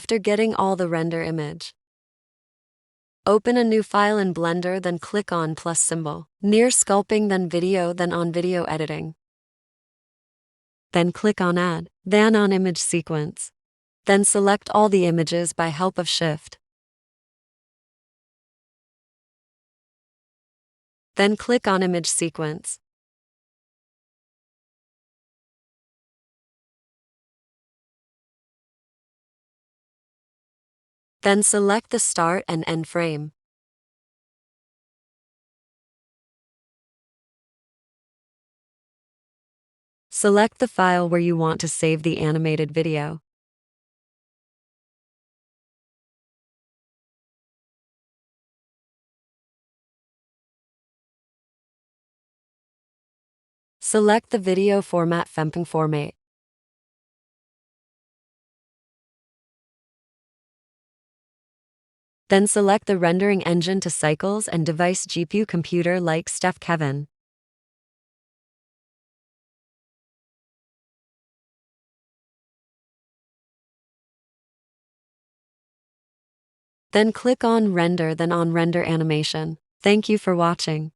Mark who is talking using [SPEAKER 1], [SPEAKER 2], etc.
[SPEAKER 1] After getting all the render image, open a new file in Blender, then click on plus symbol. Near sculpting, then video, then on video editing. Then click on add, then on image sequence. Then select all the images by help of Shift. Then click on image sequence. Then select the start and end frame. Select the file where you want to save the animated video. Select the video format FMPEG format. Then select the rendering engine to cycles and device GPU computer like Steph Kevin. Then click on render, then on render animation. Thank you for watching.